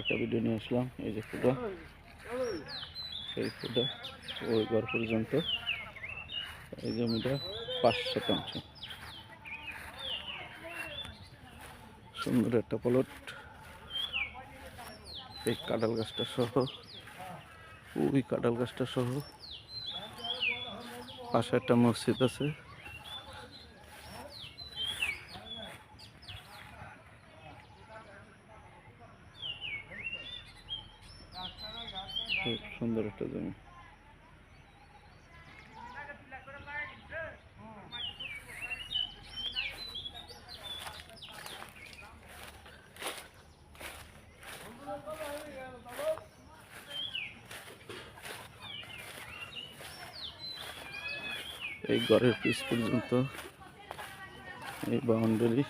আরেকটা ভিডিও নিয়ে আসলাম। এই যে ফুটা, এই ফুটা ওই ঘর পর্যন্ত এই জমিটা 5 শতাংশ। সুন্দর একটা প্লট। এই কাঁঠাল গাছটা সহ, ওই কাঁঠাল গাছটা সহ পাশে একটা মসজিদ আছে। খুব সুন্দর একটা জমি। এই ঘরের পিছ পর্যন্ত এই বাউন্ডারি।